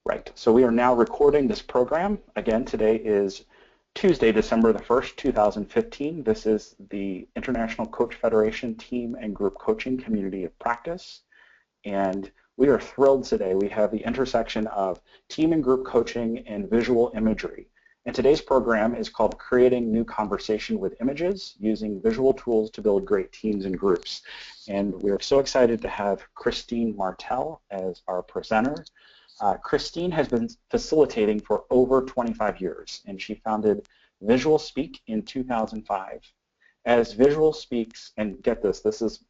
Right, so we are now recording this program. Again, today is Tuesday, December the 1st, 2015. This is the International Coach Federation Team and Group Coaching Community of Practice. And we are thrilled today. We have the intersection of team and group coaching and visual imagery. And today's program is called Creating New Conversation with Images, using visual tools to build great teams and groups. And we are so excited to have Christine Martell as our presenter. Christine has been facilitating for over 25 years, and she founded VisualsSpeak in 2005. As VisualsSpeak's, and get this, this is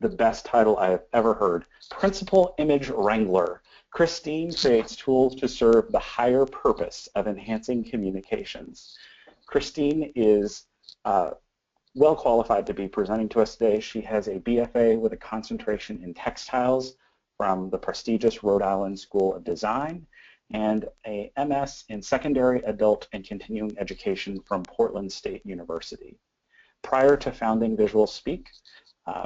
the best title I have ever heard, Principal Image Wrangler, Christine creates tools to serve the higher purpose of enhancing communications. Christine is well qualified to be presenting to us today. She has a BFA with a concentration in textiles from the prestigious Rhode Island School of Design, and a MS in Secondary, Adult, and Continuing Education from Portland State University. Prior to founding VisualsSpeak,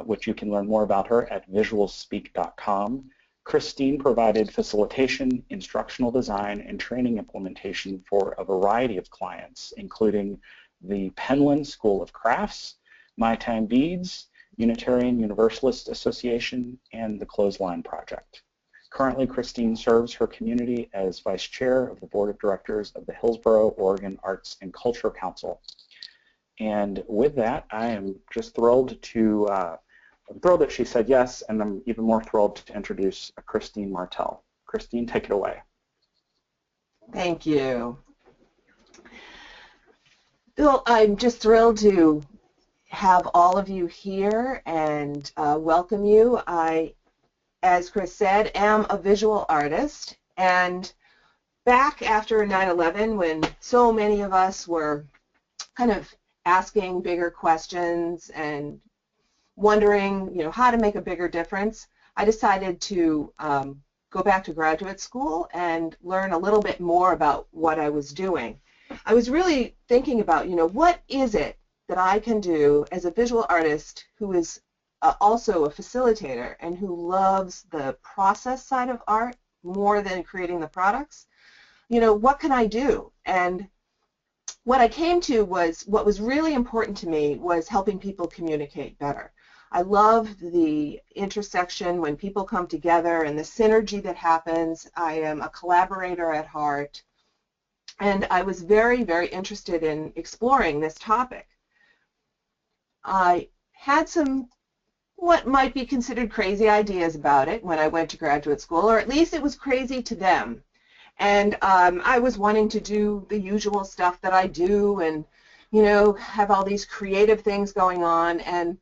which you can learn more about her at VisualsSpeak.com, Christine provided facilitation, instructional design, and training implementation for a variety of clients, including the Penland School of Crafts, My Time Beads, Unitarian Universalist Association, and the Clothesline Project. Currently, Christine serves her community as Vice Chair of the Board of Directors of the Hillsborough, Oregon Arts and Culture Council. And with that, I am just thrilled to, I'm thrilled that she said yes, and I'm even more thrilled to introduce Christine Martell. Christine, take it away. Thank you. Bill, I'm just thrilled to have all of you here and welcome you. I, as Chris said, am a visual artist, and back after 9/11, when so many of us were kind of asking bigger questions and wondering, how to make a bigger difference, I decided to go back to graduate school and learn a little bit more about what I was doing. I was really thinking about, what is it that I can do as a visual artist who is also a facilitator and who loves the process side of art more than creating the products? What can I do? And what I came to was what was really important to me was helping people communicate better. I love the intersection when people come together and the synergy that happens. I am a collaborator at heart, and I was very, very interested in exploring this topic. I had some what might be considered crazy ideas about it when I went to graduate school, or at least it was crazy to them. And I was wanting to do the usual stuff that I do and, have all these creative things going on. And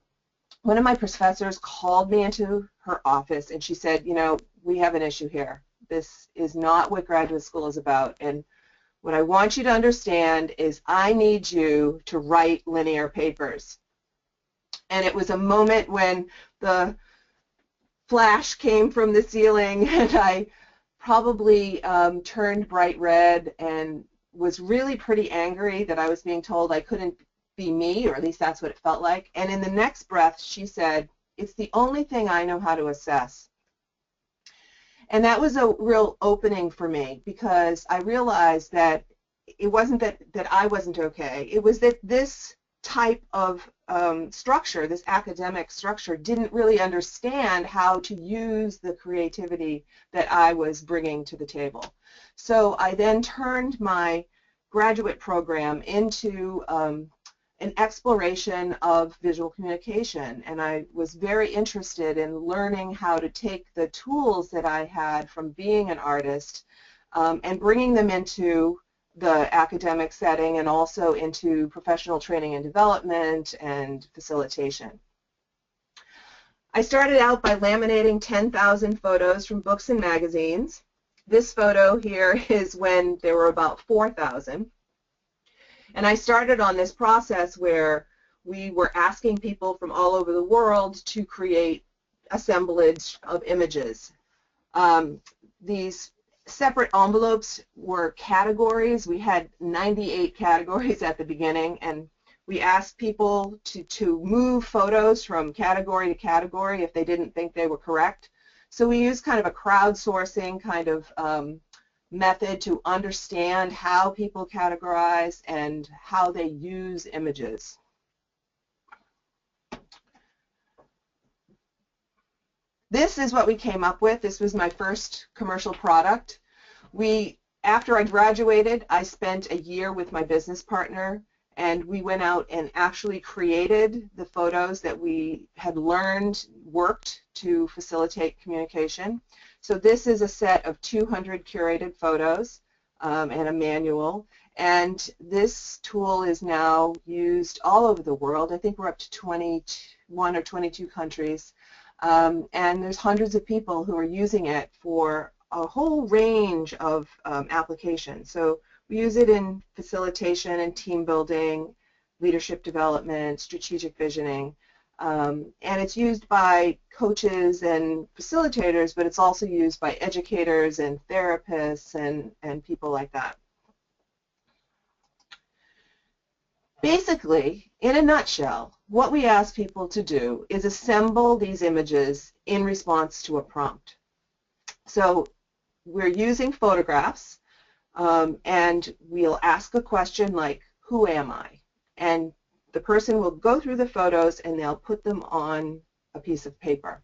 one of my professors called me into her office and she said, we have an issue here. This is not what graduate school is about. And what I want you to understand is I need you to write linear papers. And it was a moment when the flash came from the ceiling and I probably turned bright red and was really pretty angry that I was being told I couldn't be me, or at least that's what it felt like. And in the next breath, she said, "It's the only thing I know how to assess." And that was a real opening for me, because I realized that it wasn't that I wasn't okay. It was that this type of structure, this academic structure, didn't really understand how to use the creativity that I was bringing to the table. So I then turned my graduate program into an exploration of visual communication, and I was very interested in learning how to take the tools that I had from being an artist and bringing them into the academic setting and also into professional training and development and facilitation. I started out by laminating 10,000 photos from books and magazines. This photo here is when there were about 4,000. And I started on this process where we were asking people from all over the world to create assemblage of images. These separate envelopes were categories. We had 98 categories at the beginning, and we asked people to move photos from category to category if they didn't think they were correct. So we used kind of a crowdsourcing kind of method to understand how people categorize and how they use images. This is what we came up with. This was my first commercial product. After I graduated, I spent a year with my business partner, and we went out and actually created the photos that we had learned worked to facilitate communication. So this is a set of 200 curated photos and a manual, and this tool is now used all over the world. I think we're up to 21 or 22 countries, and there's hundreds of people who are using it for a whole range of applications. So we use it in facilitation and team building, leadership development, strategic visioning, and it's used by coaches and facilitators, but it's also used by educators and therapists and people like that. Basically, in a nutshell, what we ask people to do is assemble these images in response to a prompt. So we're using photographs, and we'll ask a question like, who am I? And the person will go through the photos and they'll put them on a piece of paper.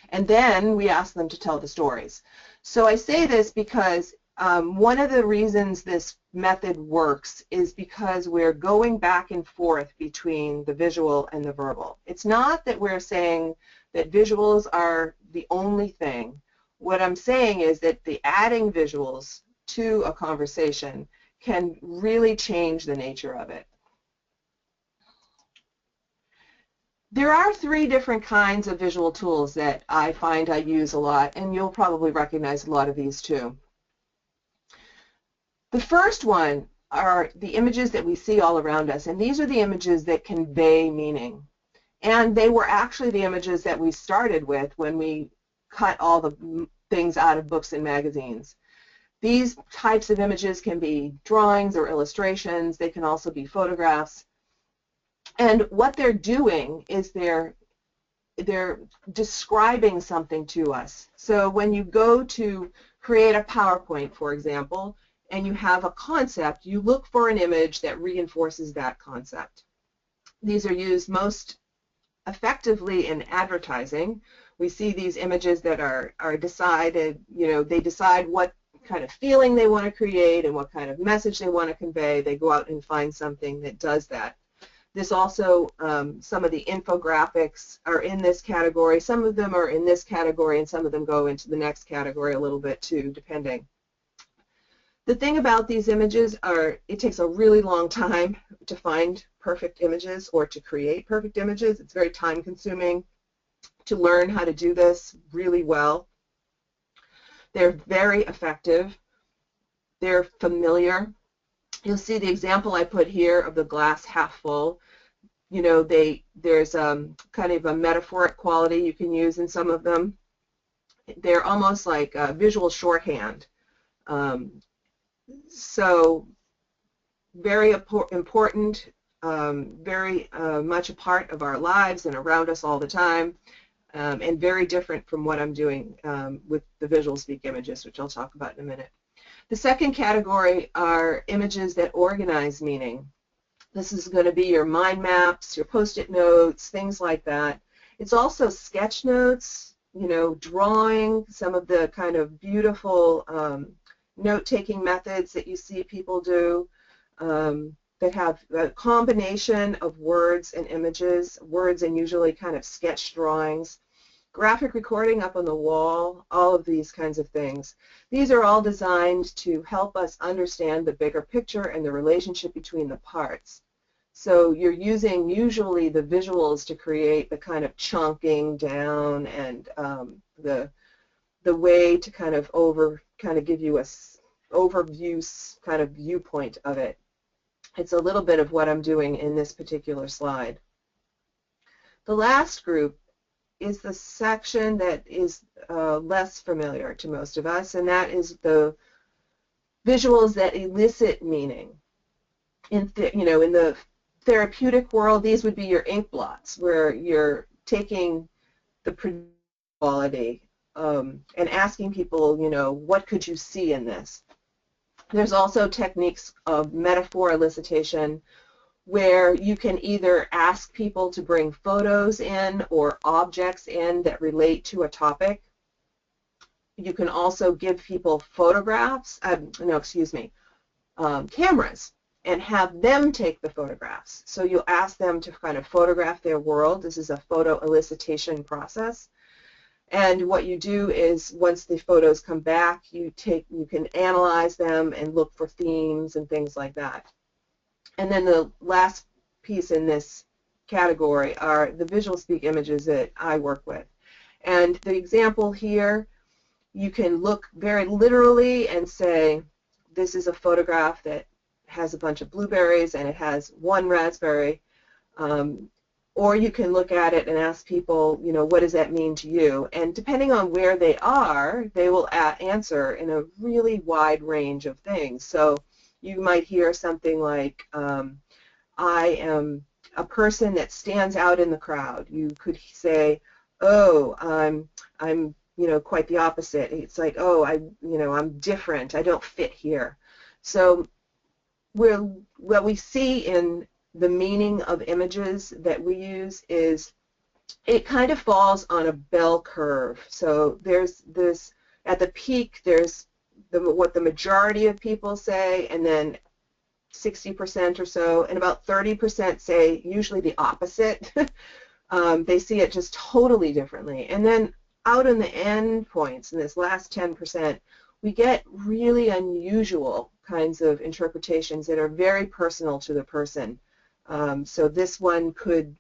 And then we ask them to tell the stories. So I say this because one of the reasons this method works is because we're going back and forth between the visual and the verbal. It's not that we're saying that visuals are the only thing. What I'm saying is that the adding visuals to a conversation can really change the nature of it. There are 3 different kinds of visual tools that I find I use a lot, and you'll probably recognize a lot of these too. The first one are the images that we see all around us, and these are the images that convey meaning. And they were actually the images that we started with when we cut all the things out of books and magazines. These types of images can be drawings or illustrations. They can also be photographs. And what they're doing is they're describing something to us. So when you go to create a PowerPoint, for example, and you have a concept, you look for an image that reinforces that concept. These are used most effectively in advertising. We see these images that are decided, they decide what kind of feeling they want to create and what kind of message they want to convey. They go out and find something that does that. This also, some of the infographics are in this category. Some of them are in this category, and some of them go into the next category a little bit too, depending. The thing about these images are it takes a really long time to find perfect images or to create perfect images. It's very time consuming to learn how to do this really well. They're very effective. They're familiar. You'll see the example I put here of the glass half full. There's kind of a metaphoric quality you can use in some of them. They're almost like visual shorthand. So very important, very much a part of our lives and around us all the time, and very different from what I'm doing with the VisualsSpeak images, which I'll talk about in a minute. The second category are images that organize meaning. This is going to be your mind maps, your post-it notes, things like that. It's also sketch notes, drawing, some of the kind of beautiful note-taking methods that you see people do that have a combination of words and images, words and usually kind of sketch drawings. Graphic recording up on the wall, all of these kinds of things. These are all designed to help us understand the bigger picture and the relationship between the parts. So you're using usually the visuals to create the kind of chunking down and the way to kind of give you a overview kind of viewpoint of it. It's a little bit of what I'm doing in this particular slide. The last group is the section that is less familiar to most of us, and that is the visuals that elicit meaning. In the therapeutic world, these would be your ink blots, where you're taking the quality and asking people, what could you see in this? There's also techniques of metaphor elicitation where you can either ask people to bring photos in or objects in that relate to a topic. You can also give people photographs, cameras, and have them take the photographs. So you'll ask them to kind of photograph their world. This is a photo elicitation process. And what you do is once the photos come back, you can analyze them and look for themes and things like that. And then the last piece in this category are the VisualsSpeak images that I work with. And the example here, you can look very literally and say, this is a photograph that has a bunch of blueberries and it has one raspberry. Or you can look at it and ask people, what does that mean to you? And depending on where they are, they will answer in a really wide range of things. So you might hear something like, I am a person that stands out in the crowd. You could say, oh, I'm quite the opposite. It's like, oh, I'm different. I don't fit here. So what we see in the meaning of images that we use is it kind of falls on a bell curve. So there's this, at the peak, there's what the majority of people say, and then 60% or so, and about 30% say usually the opposite. They see it just totally differently. And then out in the end points, in this last 10%, we get really unusual kinds of interpretations that are very personal to the person. So this one could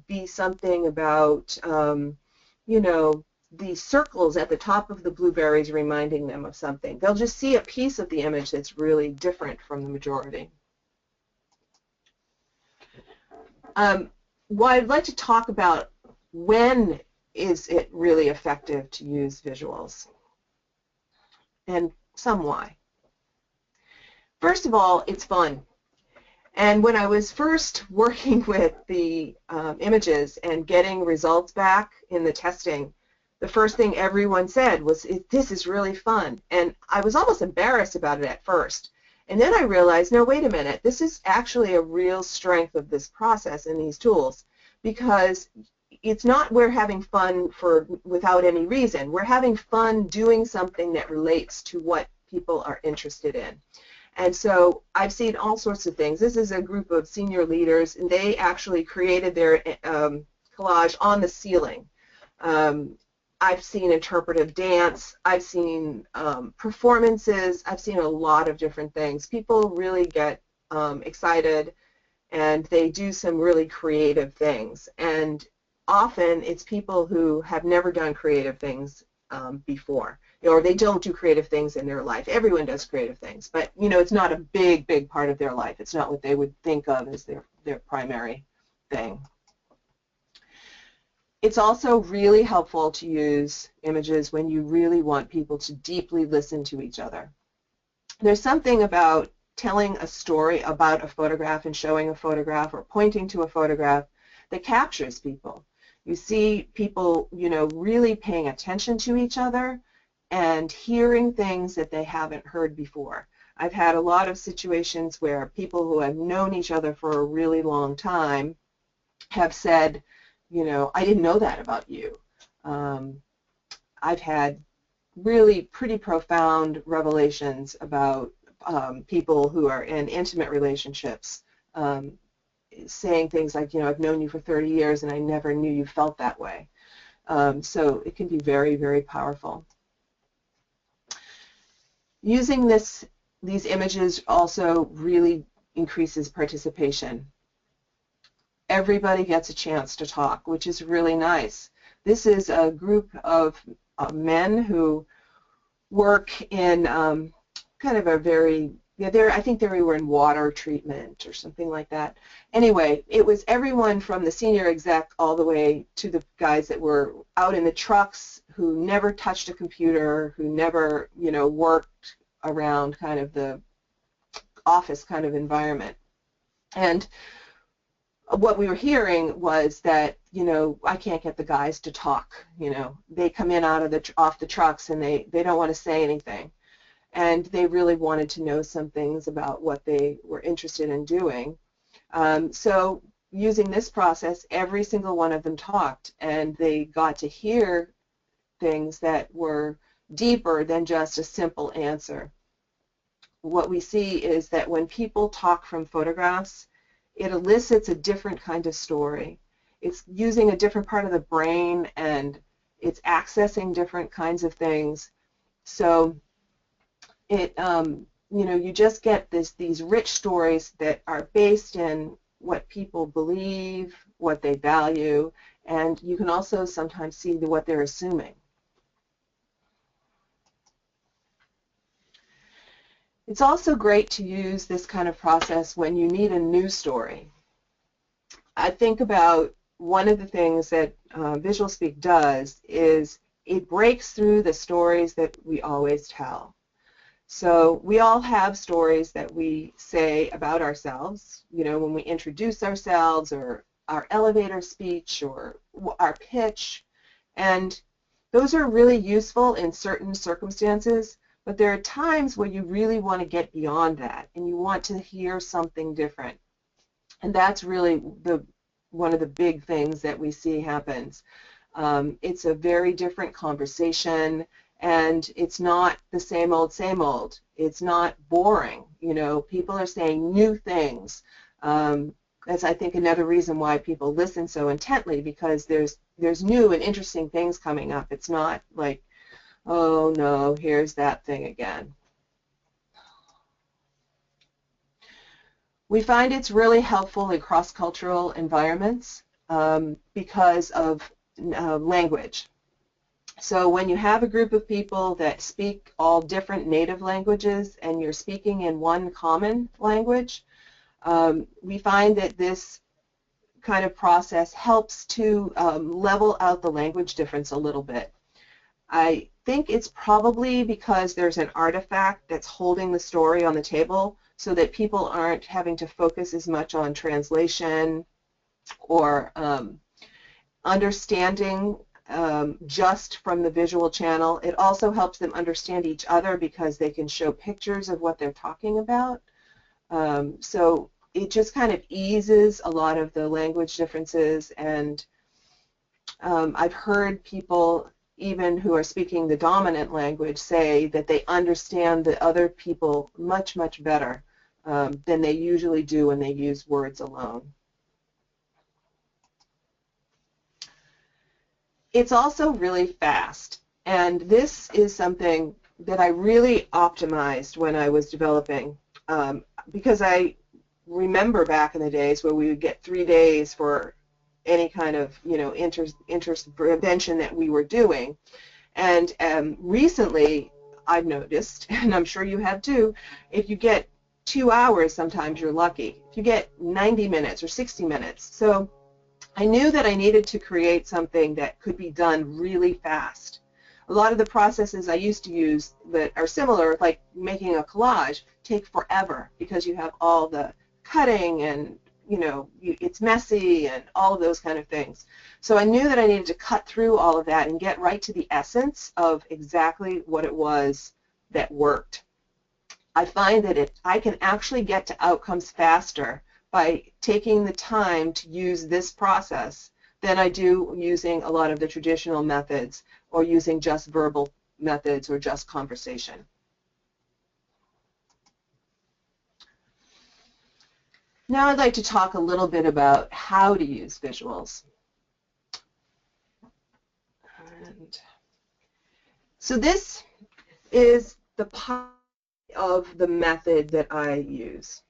be something about, the circles at the top of the blueberries reminding them of something. They'll just see a piece of the image that's really different from the majority. What I'd like to talk about, when is it really effective to use visuals, and some why. First of all, it's fun. And when I was first working with the images and getting results back in the testing, the first thing everyone said was, this is really fun. And I was almost embarrassed about it at first. And then I realized, no, wait a minute, this is actually a real strength of this process and these tools, because it's not we're having fun without any reason. We're having fun doing something that relates to what people are interested in. And so I've seen all sorts of things. This is a group of senior leaders, and they actually created their collage on the ceiling. I've seen interpretive dance. I've seen performances. I've seen a lot of different things. People really get excited, and they do some really creative things. And often it's people who have never done creative things before, or they don't do creative things in their life. Everyone does creative things, but it's not a big part of their life. It's not what they would think of as their primary thing. It's also really helpful to use images when you really want people to deeply listen to each other. There's something about telling a story about a photograph and showing a photograph or pointing to a photograph that captures people. You see people, really paying attention to each other and hearing things that they haven't heard before. I've had a lot of situations where people who have known each other for a really long time have said, I didn't know that about you. I've had really pretty profound revelations about people who are in intimate relationships saying things like, I've known you for 30 years and I never knew you felt that way. So it can be very, very powerful. Using these images also really increases participation. Everybody gets a chance to talk, which is really nice. This is a group of men who work in kind of a very, I think they were in water treatment or something like that. Anyway, it was everyone from the senior exec all the way to the guys that were out in the trucks who never touched a computer, who never, worked around kind of the office kind of environment. And what we were hearing was that, I can't get the guys to talk. They come in off the trucks and they don't want to say anything. And they really wanted to know some things about what they were interested in doing. So using this process, every single one of them talked, and they got to hear things that were deeper than just a simple answer. What we see is that when people talk from photographs, it elicits a different kind of story. It's using a different part of the brain, and it's accessing different kinds of things. So it, you just get these rich stories that are based in what people believe, what they value, and you can also sometimes see what they're assuming. It's also great to use this kind of process when you need a new story. I think about one of the things that VisualsSpeak does is it breaks through the stories that we always tell. So we all have stories that we say about ourselves, when we introduce ourselves, or our elevator speech, or our pitch, and those are really useful in certain circumstances, but there are times where you really want to get beyond that and you want to hear something different. And that's really one of the big things that we see happens. It's a very different conversation, and it's not the same old, same old. It's not boring. People are saying new things. That's, I think, another reason why people listen so intently, because there's new and interesting things coming up. It's not like, oh no, here's that thing again. We find it's really helpful in cross-cultural environments because of language. So when you have a group of people that speak all different native languages and you're speaking in one common language, we find that this kind of process helps to level out the language difference a little bit. I think it's probably because there's an artifact that's holding the story on the table, so that people aren't having to focus as much on translation or understanding just from the visual channel. It also helps them understand each other because they can show pictures of what they're talking about. So it just kind of eases a lot of the language differences, and I've heard people, even who are speaking the dominant language, say that they understand the other people much, much better than they usually do when they use words alone. It's also really fast, and this is something that I really optimized when I was developing, because I remember back in the days where we would get 3 days for any kind of intervention that we were doing, and recently I've noticed, and I'm sure you have too, if you get 2 hours, sometimes you're lucky. If you get 90 minutes or 60 minutes. So I knew that I needed to create something that could be done really fast. A lot of the processes I used to use that are similar, like making a collage, take forever because you have all the cutting and it's messy and all of those kind of things. So I knew that I needed to cut through all of that and get right to the essence of exactly what it was that worked. I find that I can actually get to outcomes faster by taking the time to use this process than I do using a lot of the traditional methods, or using just verbal methods or just conversation. Now I'd like to talk a little bit about how to use visuals. So this is the part of the method that I use.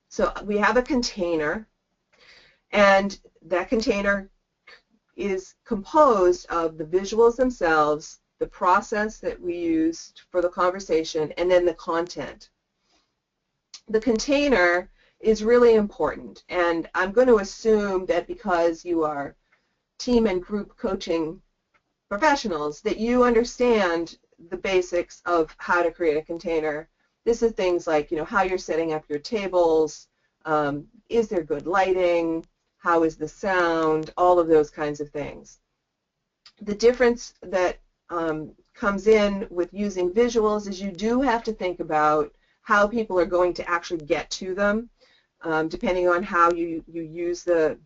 So we have a container, and that container is composed of the visuals themselves, the process that we used for the conversation, and then the content. The container is really important, and I'm going to assume that because you are team and group coaching professionals, that you understand the basics of how to create a container. This is things like, how you're setting up your tables, Is there good lighting? How is the sound? All of those kinds of things. The difference that comes in with using visuals is you do have to think about how people are going to actually get to them, depending on how you use the,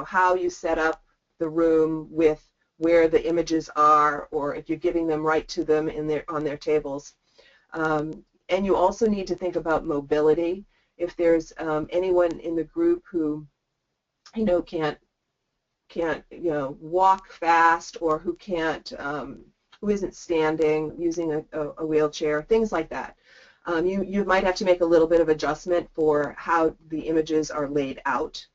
how you set up the room with where the images are, or if you're giving them right to them on their tables. And you also need to think about mobility. If there's anyone in the group who, can't walk fast, or who can't, who isn't standing, using a wheelchair, things like that. You might have to make a little bit of adjustment for how the images are laid out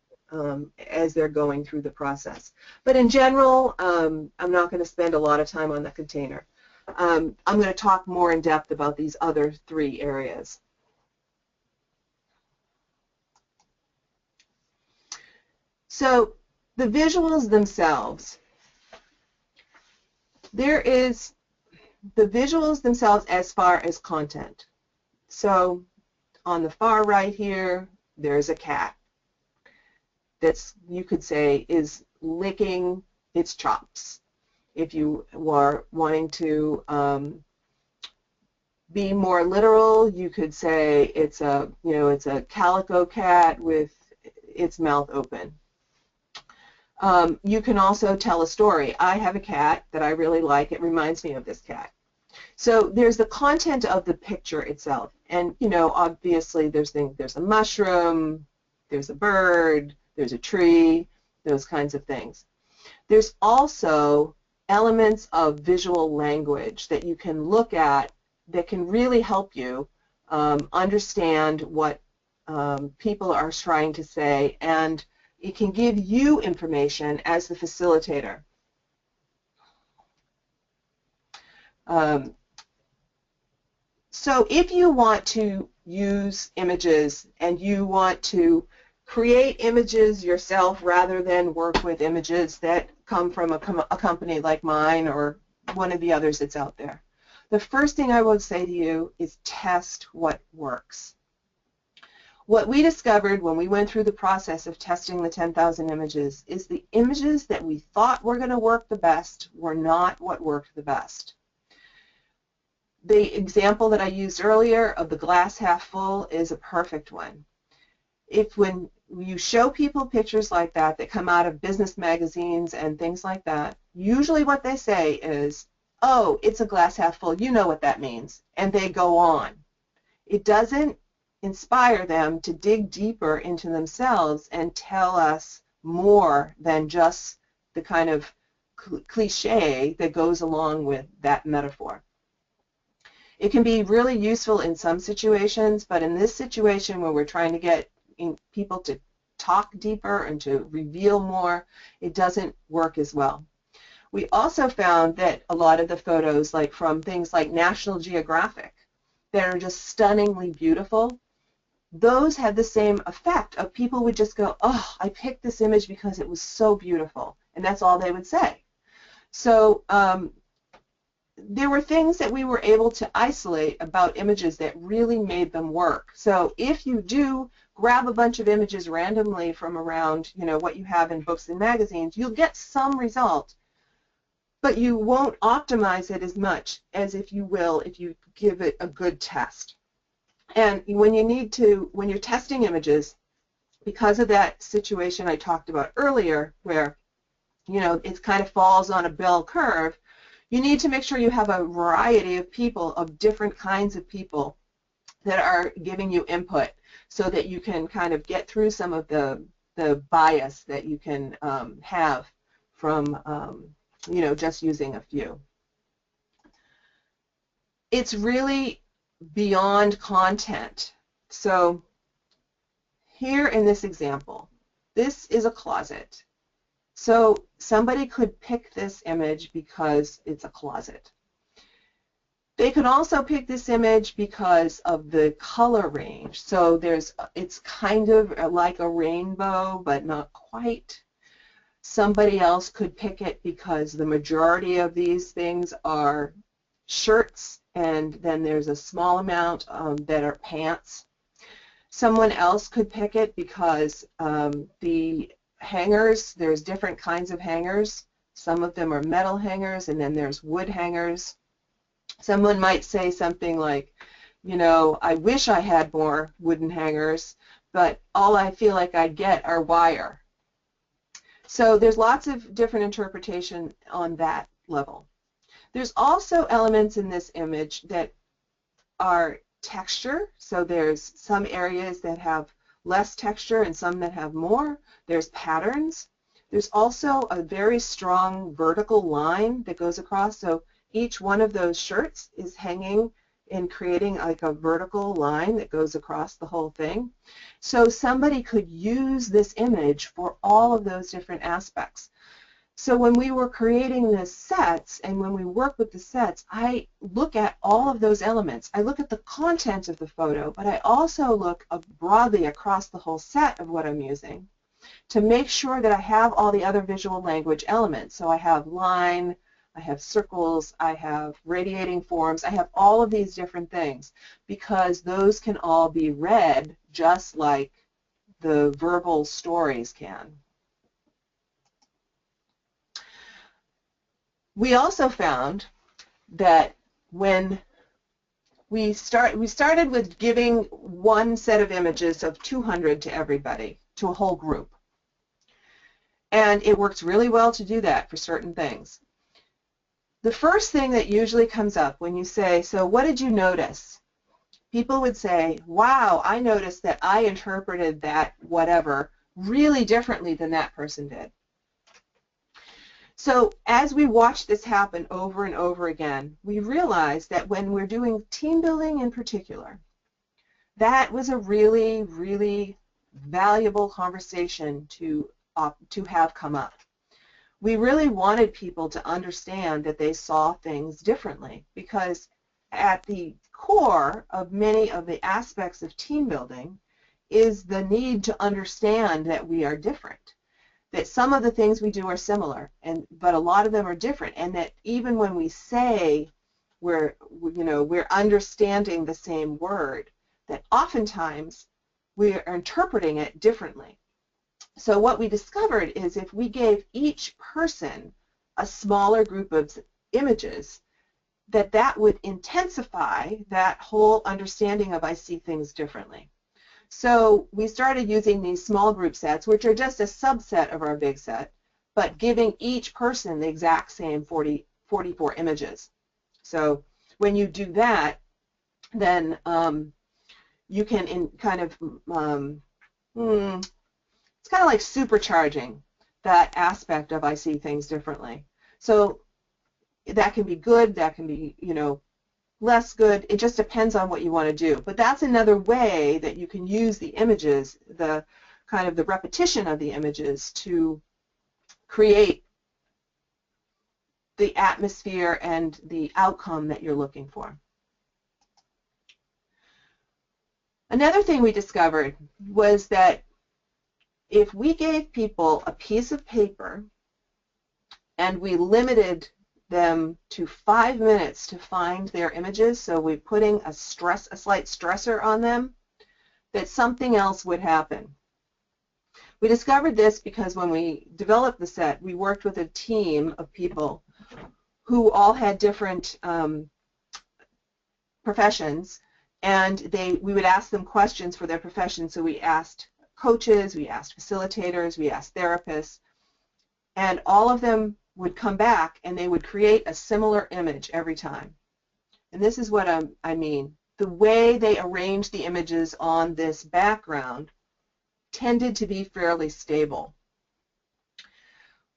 as they're going through the process. But in general, I'm not going to spend a lot of time on the container. I'm going to talk more in depth about these other three areas. So the visuals themselves. There is the visuals themselves as far as content. So on the far right here, there's a cat that's, you could say, is licking its chops. If you are wanting to be more literal, you could say it's a, it's a calico cat with its mouth open. You can also tell a story. I have a cat that I really like. It reminds me of this cat. So there's the content of the picture itself, and obviously there's a mushroom, there's a bird, there's a tree, those kinds of things. There's also elements of visual language that you can look at that can really help you understand what people are trying to say, and it can give you information as the facilitator. So if you want to use images and you want to create images yourself rather than work with images that come from a company like mine or one of the others that's out there, the first thing I would say to you is test what works. What we discovered when we went through the process of testing the 10,000 images is the images that we thought were going to work the best were not what worked the best. The example that I used earlier of the glass half full is a perfect one. When you show people pictures like that that come out of business magazines and things like that, usually what they say is, oh, it's a glass half full, you know what that means, and they go on. It doesn't inspire them to dig deeper into themselves and tell us more than just the kind of cliche that goes along with that metaphor. It can be really useful in some situations, but in this situation where we're trying to get people to talk deeper and to reveal more, it doesn't work as well. We also found that a lot of the photos, like from things like National Geographic, that are just stunningly beautiful, those had the same effect of people would just go, oh, I picked this image because it was so beautiful, and that's all they would say. So there were things that we were able to isolate about images that really made them work. So if you do grab a bunch of images randomly from around, what you have in books and magazines, you'll get some result, but you won't optimize it as much as if you will if you give it a good test. And when you're testing images, because of that situation I talked about earlier where, it kind of falls on a bell curve, you need to make sure you have a variety of people, of different kinds of people that are giving you input so that you can kind of get through some of the bias that you can have from, just using a few. It's really beyond content. So here in this example, this is a closet. So somebody could pick this image because it's a closet. They could also pick this image because of the color range. So it's kind of like a rainbow, but not quite. Somebody else could pick it because the majority of these things are shirts, and then there's a small amount that are pants. Someone else could pick it because the hangers, there's different kinds of hangers. Some of them are metal hangers, and then there's wood hangers. Someone might say something like, you know, I wish I had more wooden hangers, but all I feel like I get are wire. So there's lots of different interpretation on that level. There's also elements in this image that are texture. So there's some areas that have less texture and some that have more. There's patterns. There's also a very strong vertical line that goes across. So each one of those shirts is hanging and creating like a vertical line that goes across the whole thing. So somebody could use this image for all of those different aspects. So when we were creating the sets and when we work with the sets, I look at all of those elements. I look at the content of the photo, but I also look broadly across the whole set of what I'm using to make sure that I have all the other visual language elements. So I have line, I have circles, I have radiating forms, I have all of these different things because those can all be read just like the verbal stories can. We also found that when we started with giving one set of images of 200 to everybody, to a whole group. And it works really well to do that for certain things. The first thing that usually comes up when you say, so what did you notice? People would say, wow, I noticed that I interpreted that whatever really differently than that person did. So as we watch this happen over and over again, we realize that when we're doing team building in particular, that was a really, really valuable conversation to have come up. We really wanted people to understand that they saw things differently because at the core of many of the aspects of team building is the need to understand that we are different. That some of the things we do are similar, but a lot of them are different, and that even when we say we're understanding the same word, that oftentimes we are interpreting it differently. So what we discovered is if we gave each person a smaller group of images, that would intensify that whole understanding of I see things differently. So we started using these small group sets, which are just a subset of our big set, but giving each person the exact same 44 images. So when you do that, then you can it's kind of like supercharging that aspect of I see things differently. So that can be good, that can be, less good. It just depends on what you want to do. But that's another way that you can use the images, the kind of the repetition of the images to create the atmosphere and the outcome that you're looking for. Another thing we discovered was that if we gave people a piece of paper and we limited them to 5 minutes to find their images, so we're putting a slight stressor on them, that something else would happen. We discovered this because when we developed the set, we worked with a team of people who all had different professions, and we would ask them questions for their profession. So we asked coaches, we asked facilitators, we asked therapists, and all of them would come back and they would create a similar image every time. And this is what I mean. The way they arranged the images on this background tended to be fairly stable.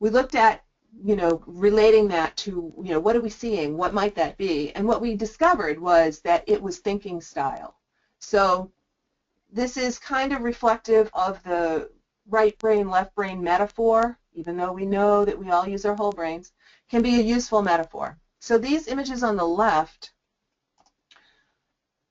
We looked at, relating that to, what are we seeing? What might that be? And what we discovered was that it was thinking style. So this is kind of reflective of the right brain, left brain metaphor, even though we know that we all use our whole brains, can be a useful metaphor. So these images on the left,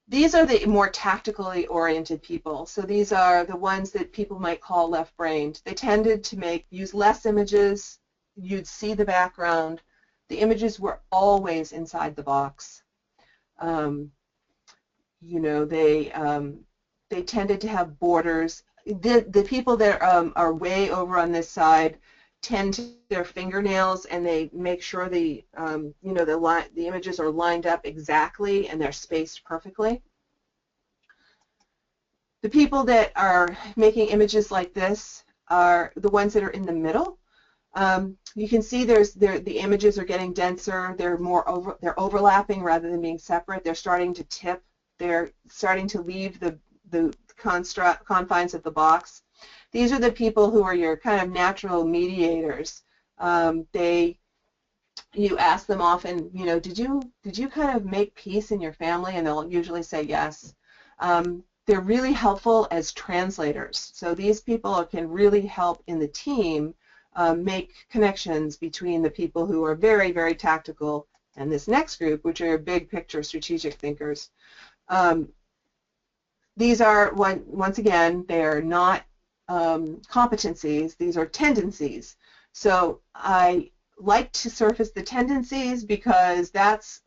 these are the more tactically oriented people. So these are the ones that people might call left-brained. They tended to use less images. You'd see the background. The images were always inside the box. They they tended to have borders. The people that are way over on this side tend to their fingernails, and they make sure the you know, the images are lined up exactly and they're spaced perfectly. The people that are making images like this are the ones that are in the middle. You can see the images are getting denser. They're overlapping rather than being separate. They're starting to tip. They're starting to leave the confines of the box. These are the people who are your kind of natural mediators. You ask them often, you know, did you kind of make peace in your family? And they'll usually say yes. They're really helpful as translators. So these people can really help in the team make connections between the people who are very, very tactical and this next group, which are big picture strategic thinkers. These are, once again, they are not competencies, these are tendencies. So I like to surface the tendencies because that's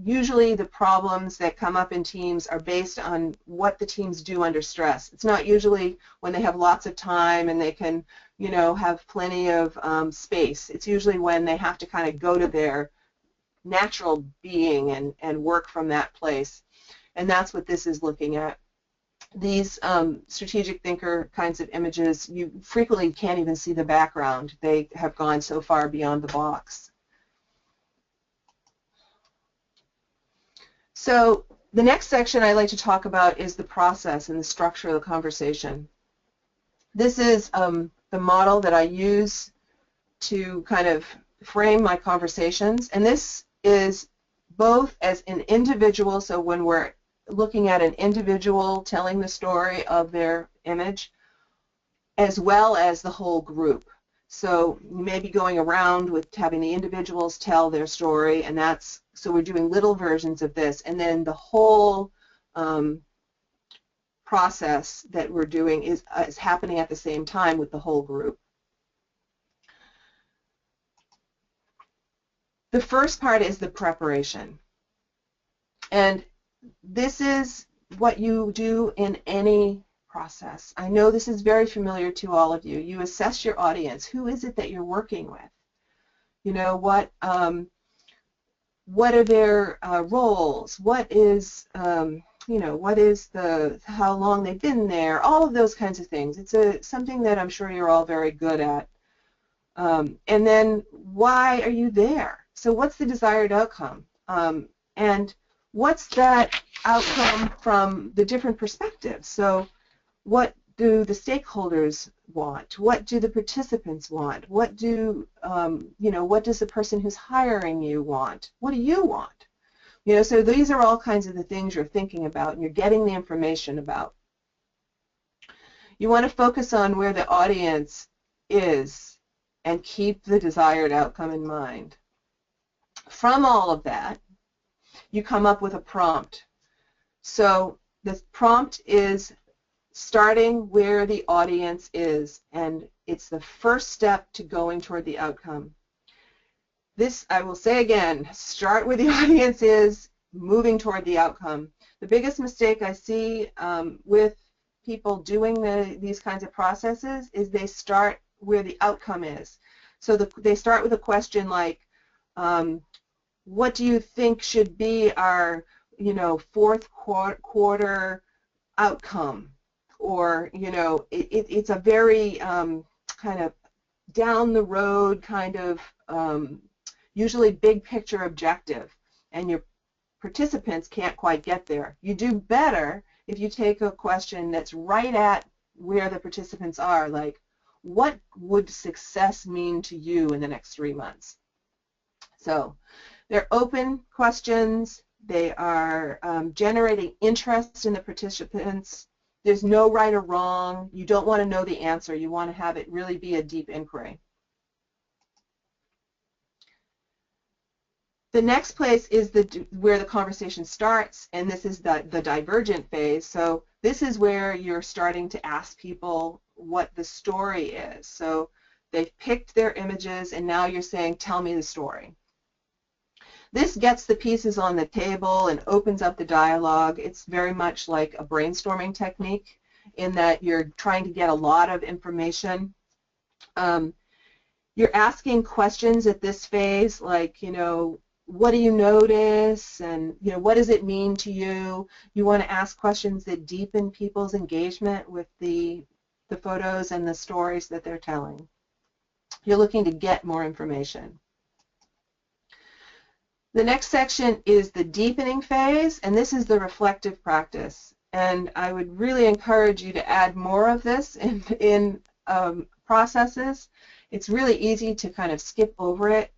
usually the problems that come up in teams are based on what the teams do under stress. It's not usually when they have lots of time and they can, you know, have plenty of space. It's usually when they have to kind of go to their natural being and work from that place. And that's what this is looking at. These strategic thinker kinds of images, you frequently can't even see the background. They have gone so far beyond the box. So the next section I'd like to talk about is the process and the structure of the conversation. This is the model that I use to kind of frame my conversations, and this is both as an individual, so when we're looking at an individual telling the story of their image, as well as the whole group. So you may be going around with having the individuals tell their story, and that's, so we're doing little versions of this, and then the whole process that we're doing is happening at the same time with the whole group. The first part is the preparation. And this is what you do in any process. I know this is very familiar to all of you. You assess your audience. Who is it that you're working with? You know, what are their roles? What is, you know, what is how long they've been there? All of those kinds of things. It's something that I'm sure you're all very good at. And then why are you there? So what's the desired outcome? And what's that outcome from the different perspectives? So what do the stakeholders want? What do the participants want? What do, you know, what does the person who's hiring you want? What do you want? You know, so these are all kinds of the things you're thinking about and you're getting the information about. You want to focus on where the audience is and keep the desired outcome in mind. From all of that, you come up with a prompt. So the prompt is starting where the audience is, and it's the first step to going toward the outcome. This, I will say again, start where the audience is, moving toward the outcome. The biggest mistake I see with people doing these kinds of processes is they start where the outcome is. So they start with a question like, what do you think should be our, you know, fourth quarter outcome? Or, you know, it's a very kind of down the road kind of usually big picture objective, and your participants can't quite get there. You do better if you take a question that's right at where the participants are, like, what would success mean to you in the next 3 months? So they're open questions. They are generating interest in the participants. There's no right or wrong. You don't want to know the answer. You want to have it really be a deep inquiry. The next place is where the conversation starts, and this is the divergent phase. So this is where you're starting to ask people what the story is. So they've picked their images, and now you're saying, tell me the story. This gets the pieces on the table and opens up the dialogue. It's very much like a brainstorming technique in that you're trying to get a lot of information. You're asking questions at this phase like, you know, what do you notice, and, you know, what does it mean to you? You want to ask questions that deepen people's engagement with the photos and the stories that they're telling. You're looking to get more information. The next section is the deepening phase, and this is the reflective practice. And I would really encourage you to add more of this in processes. It's really easy to kind of skip over it,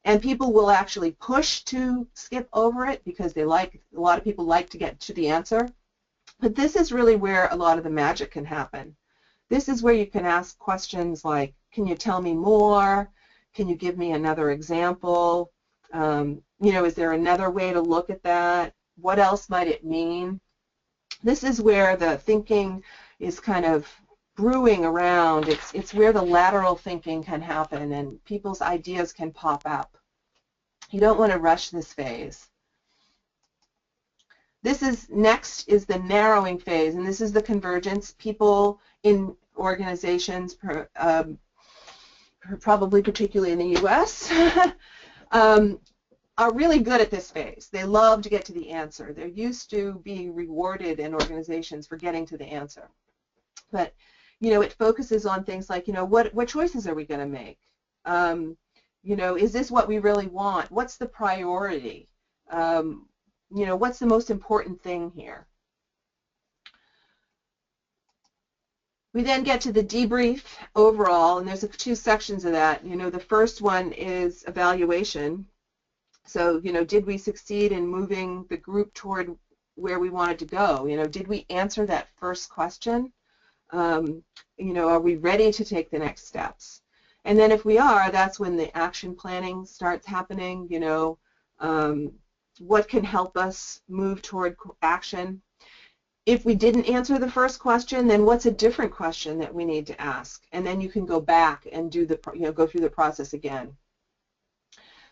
and people will actually push to skip over it because a lot of people like to get to the answer. But this is really where a lot of the magic can happen. This is where you can ask questions like, can you tell me more? Can you give me another example? You know, is there another way to look at that? What else might it mean? This is where the thinking is kind of brewing around. It's where the lateral thinking can happen and people's ideas can pop up. You don't want to rush this phase. Next is the narrowing phase, and this is the convergence. People in organizations, probably particularly in the U.S., are really good at this phase. They love to get to the answer. They're used to being rewarded in organizations for getting to the answer. But, you know, it focuses on things like, you know, what choices are we going to make? You know, is this what we really want? What's the priority? You know, what's the most important thing here? We then get to the debrief overall, and there's two sections of that. You know, the first one is evaluation. So, you know, did we succeed in moving the group toward where we wanted to go? You know, did we answer that first question? You know, are we ready to take the next steps? And then if we are, that's when the action planning starts happening. You know, what can help us move toward action? If we didn't answer the first question, then what's a different question that we need to ask? And then you can go back and do the, you know, go through the process again.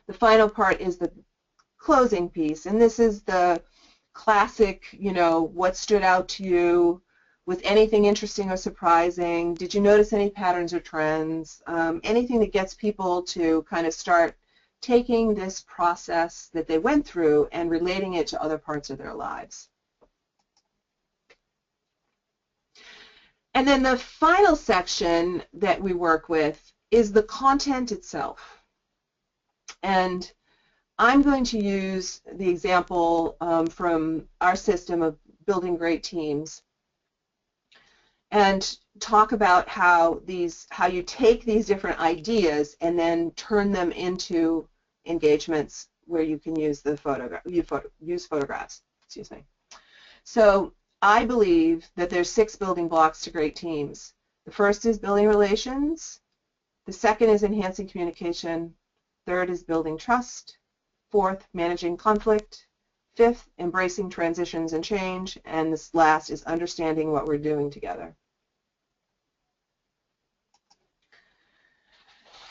The final part is the closing piece, and this is the classic, you know, what stood out to you? Was anything interesting or surprising? Did you notice any patterns or trends? Anything that gets people to kind of start taking this process that they went through and relating it to other parts of their lives. And then the final section that we work with is the content itself. And I'm going to use the example from our system of building great teams and talk about how you take these different ideas and then turn them into engagements where you can use the use photographs. Excuse me. So I believe that there's 6 building blocks to great teams. The first is building relations. The second is enhancing communication. Third is building trust. Fourth, managing conflict. Fifth, embracing transitions and change. And this last is understanding what we're doing together.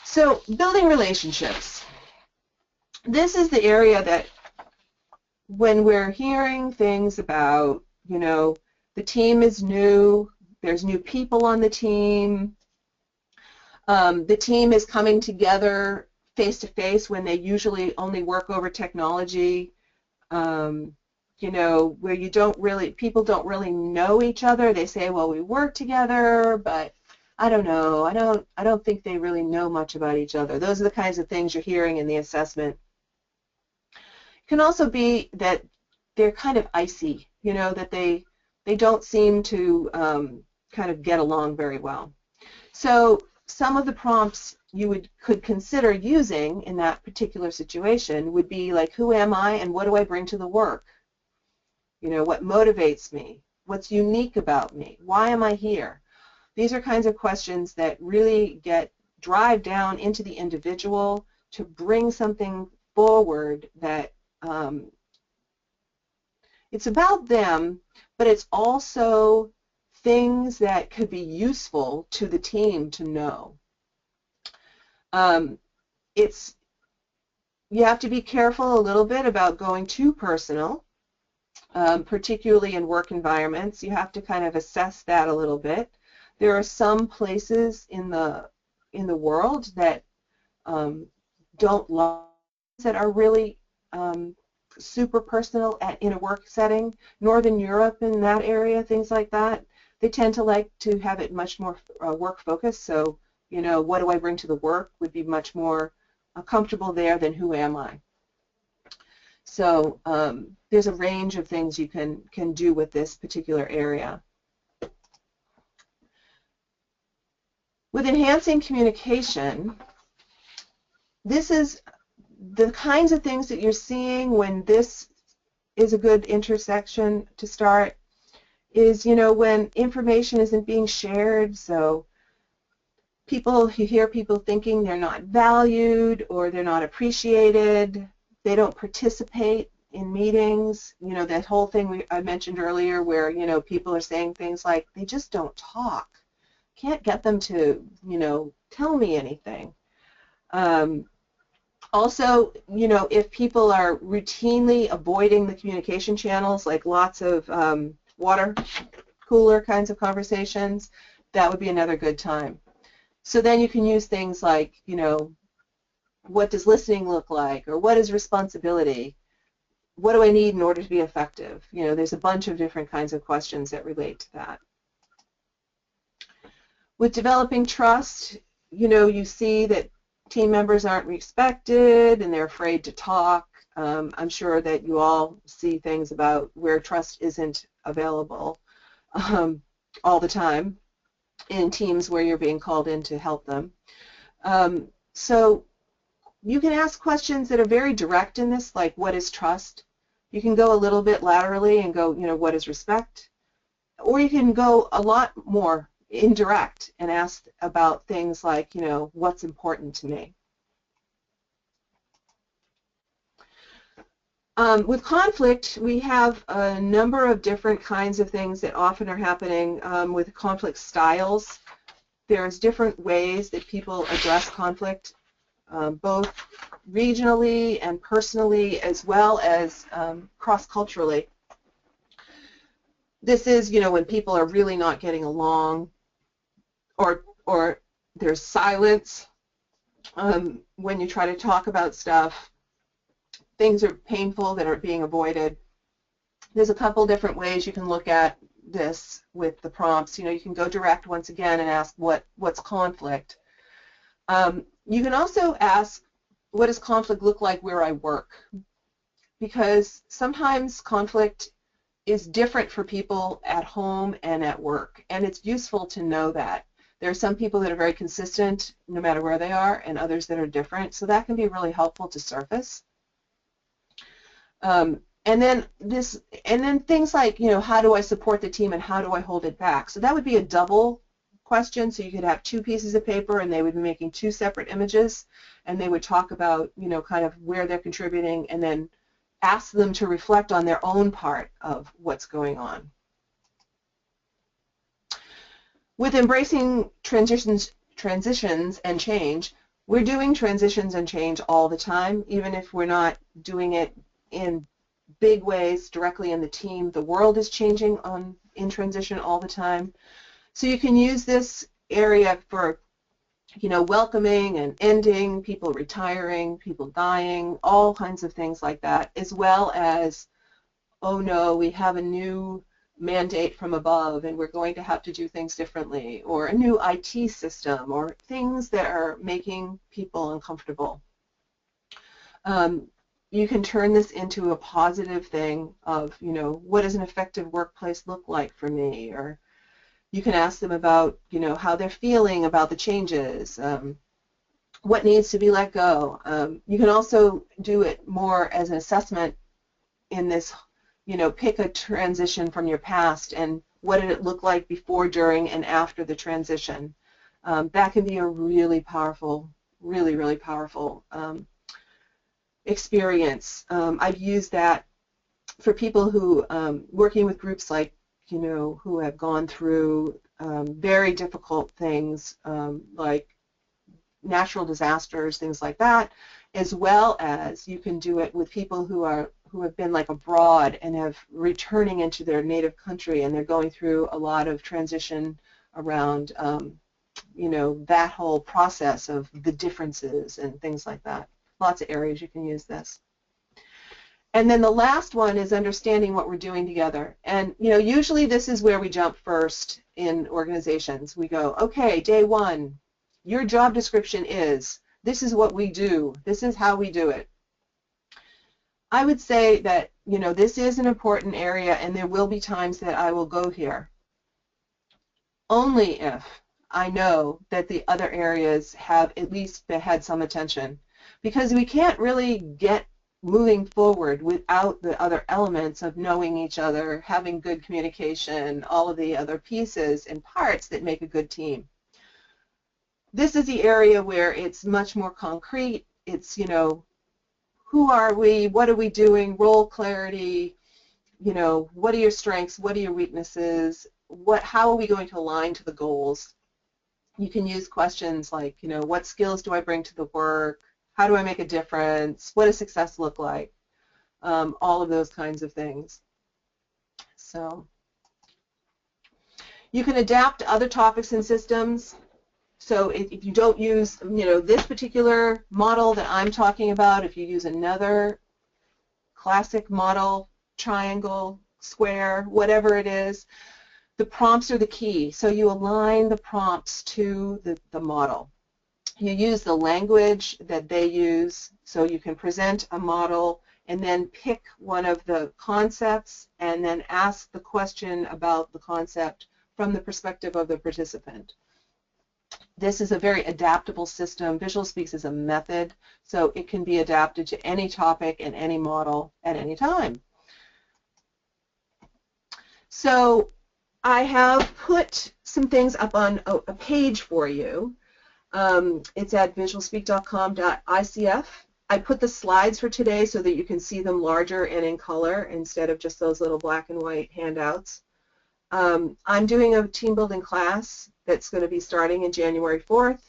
So, building relationships. This is the area that when we're hearing things about, you know, the team is new, there's new people on the team is coming together face-to-face when they usually only work over technology, you know, where people don't really know each other. They say, well, we work together, but I don't know. I don't think they really know much about each other. Those are the kinds of things you're hearing in the assessment. It can also be that they're kind of icy, you know, that they don't seem to kind of get along very well. So some of the prompts you could consider using in that particular situation would be like, who am I and what do I bring to the work? You know, what motivates me? What's unique about me? Why am I here? These are kinds of questions that really drive down into the individual to bring something forward that it's about them, but it's also things that could be useful to the team to know. You have to be careful a little bit about going too personal, particularly in work environments. You have to kind of assess that a little bit. There are some places in the world that don't love that are really super personal in a work setting. Northern Europe in that area, things like that, they tend to like to have it much more work focused. So, you know, what do I bring to the work would be much more comfortable there than who am I. So there's a range of things you can do with this particular area. With enhancing communication, this is the kinds of things that you're seeing when this is a good intersection to start is, you know, when information isn't being shared, so you hear people thinking they're not valued or they're not appreciated, they don't participate in meetings, you know, that whole thing I mentioned earlier where, you know, people are saying things like they just don't talk. Can't get them to, you know, tell me anything. Also, you know, if people are routinely avoiding the communication channels, like lots of water cooler kinds of conversations, that would be another good time. So then you can use things like, you know, what does listening look like, or what is responsibility? What do I need in order to be effective? You know, there's a bunch of different kinds of questions that relate to that. With developing trust, you know, you see that team members aren't respected and they're afraid to talk. I'm sure that you all see things about where trust isn't available all the time in teams where you're being called in to help them. So you can ask questions that are very direct in this, like what is trust? You can go a little bit laterally and go, you know, what is respect? Or you can go a lot more indirect and ask about things like, you know, what's important to me. With conflict, we have a number of different kinds of things that often are happening with conflict styles. There's different ways that people address conflict, both regionally and personally, as well as cross-culturally. This is, you know, when people are really not getting along, or there's silence when you try to talk about stuff. Things are painful that are being avoided. There's a couple different ways you can look at this with the prompts. You know, you can go direct once again and ask what's conflict. You can also ask, what does conflict look like where I work? Because sometimes conflict is different for people at home and at work, and it's useful to know that. There are some people that are very consistent no matter where they are, and others that are different, so that can be really helpful to surface. And then things like, you know, how do I support the team and how do I hold it back? So that would be a double question. So you could have two pieces of paper and they would be making two separate images, and they would talk about, you know, kind of where they're contributing, and then ask them to reflect on their own part of what's going on. With embracing transitions and change, we're doing transitions and change all the time, even if we're not doing it in big ways directly in the team. The world is changing in transition all the time. So you can use this area for, you know, welcoming and ending, people retiring, people dying, all kinds of things like that, as well as, oh no, we have a new mandate from above and we're going to have to do things differently, or a new IT system, or things that are making people uncomfortable. You can turn this into a positive thing of, you know, what does an effective workplace look like for me? Or you can ask them about, you know, how they're feeling about the changes, what needs to be let go. You can also do it more as an assessment in this, you know, pick a transition from your past and what did it look like before, during, and after the transition. That can be a really powerful, really powerful experience. I've used that for people who, working with groups like, you know, who have gone through very difficult things like natural disasters, things like that, as well as you can do it with people who have been like abroad and have returning into their native country, and they're going through a lot of transition around you know, that whole process of the differences and things like that. Lots of areas you can use this. And then the last one is understanding what we're doing together. And you know, usually this is where we jump first in organizations. We go, okay, day one, your job description is, this is what we do, this is how we do it. I would say that, you know, this is an important area, and there will be times that I will go here. Only if I know that the other areas have at least had some attention, because we can't really get moving forward without the other elements of knowing each other, having good communication, all of the other pieces and parts that make a good team. This is the area where it's much more concrete. It's, you know, who are we, what are we doing, role clarity, you know, what are your strengths, what are your weaknesses, how are we going to align to the goals. You can use questions like, you know, what skills do I bring to the work? How do I make a difference? What does success look like? All of those kinds of things. So you can adapt to other topics and systems. So if you don't use, you know, this particular model that I'm talking about, if you use another classic model, triangle, square, whatever it is, the prompts are the key. So you align the prompts to the model. You use the language that they use, so you can present a model and then pick one of the concepts and then ask the question about the concept from the perspective of the participant. This is a very adaptable system. VisualsSpeak is a method, so it can be adapted to any topic and any model at any time. So I have put some things up on a page for you. It's at visualspeak.com.icf. I put the slides for today so that you can see them larger and in color instead of just those little black and white handouts. I'm doing a team building class that's going to be starting in January 4th,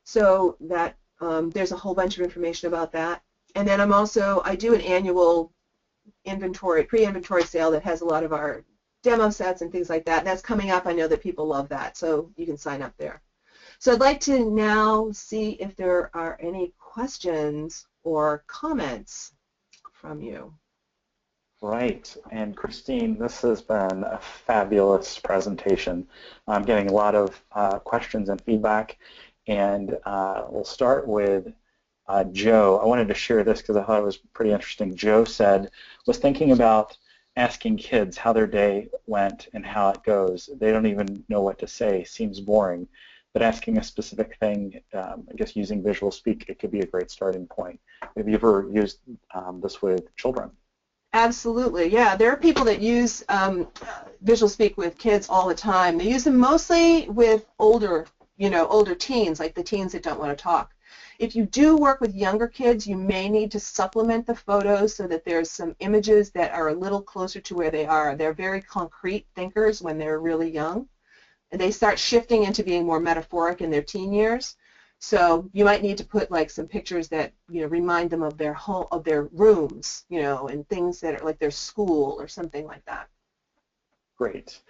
so that there's a whole bunch of information about that. And then I do an annual inventory, pre-inventory sale that has a lot of our demo sets and things like that. That's coming up. I know that people love that, so you can sign up there. So I'd like to now see if there are any questions or comments from you. Right, and Christine, this has been a fabulous presentation. I'm getting a lot of questions and feedback, and we'll start with Joe. I wanted to share this because I thought it was pretty interesting. Joe said, was thinking about asking kids how their day went and how it goes. They don't even know what to say, seems boring. But asking a specific thing, I guess using VisualsSpeak, it could be a great starting point. Have you ever used this with children? Absolutely, yeah. There are people that use VisualsSpeak with kids all the time. They use them mostly with older teens, like the teens that don't want to talk. If you do work with younger kids, you may need to supplement the photos so that there's some images that are a little closer to where they are. They're very concrete thinkers when they're really young. And they start shifting into being more metaphoric in their teen years. So you might need to put like some pictures that, you know, remind them of their home, of their rooms, you know, and things that are like their school or something like that. Great.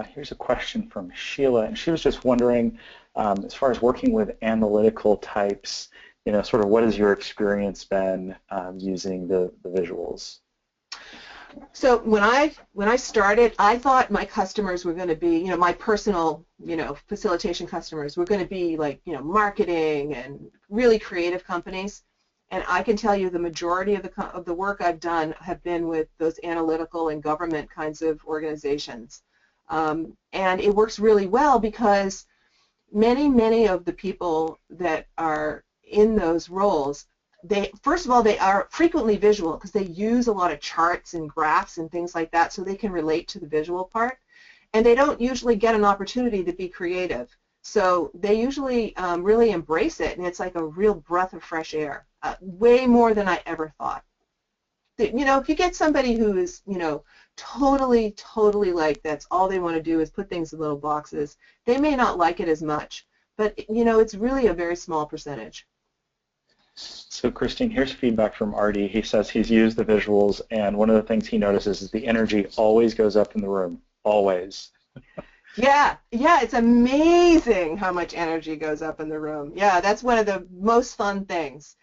Here's a question from Sheila, and she was just wondering, as far as working with analytical types, you know, sort of what has your experience been using the visuals? So when I started, I thought my customers were going to be, you know, my personal, you know, facilitation customers were going to be like, you know, marketing and really creative companies. And I can tell you the majority of the work I've done have been with those analytical and government kinds of organizations. And it works really well because many of the people that are in those roles, first of all, they are frequently visual because they use a lot of charts and graphs and things like that, so they can relate to the visual part. And they don't usually get an opportunity to be creative. So they usually really embrace it, and it's like a real breath of fresh air, way more than I ever thought. You know, if you get somebody who is, you know, totally like that's all they want to do is put things in little boxes, they may not like it as much. But, you know, it's really a very small percentage. So Christine, here's feedback from Artie. He says he's used the visuals, and one of the things he notices is the energy always goes up in the room, always. Yeah, it's amazing how much energy goes up in the room. Yeah, that's one of the most fun things.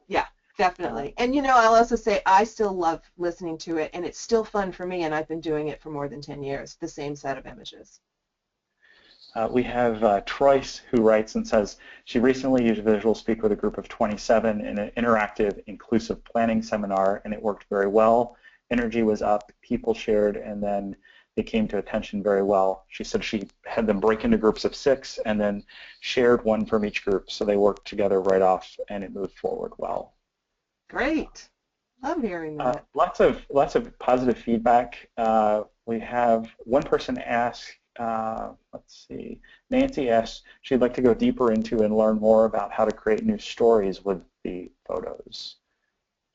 Yeah, definitely. And I'll also say I still love listening to it, and it's still fun for me, and I've been doing it for more than 10 years, the same set of images. We have Troyce, who writes and says she recently used VisualsSpeak with a group of 27 in an interactive inclusive planning seminar, and it worked very well. Energy was up, people shared, and then they came to attention very well. She said she had them break into groups of 6 and then shared one from each group, so they worked together right off, and it moved forward well. Great. Love hearing that. Lots of positive feedback. We have one person ask, let's see, Nancy asked she'd like to go deeper into and learn more about how to create new stories with the photos.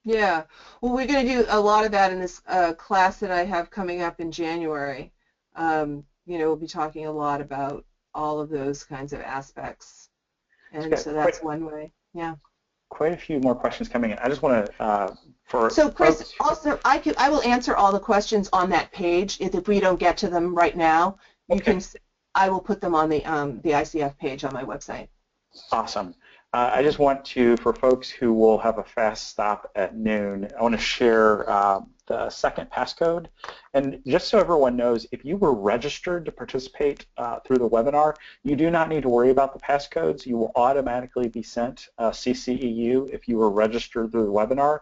Yeah, well, we're going to do a lot of that in this class that I have coming up in January. We'll be talking a lot about all of those kinds of aspects, and so that's one way. Yeah. Quite a few more questions coming in. I just want to, So Chris, also I will answer all the questions on that page. If we don't get to them right now, I will put them on the ICF page on my website. Awesome. I just want to, for folks who will have a fast stop at noon, I want to share the second passcode. And just so everyone knows, if you were registered to participate through the webinar, you do not need to worry about the passcodes. You will automatically be sent CCEU if you were registered through the webinar.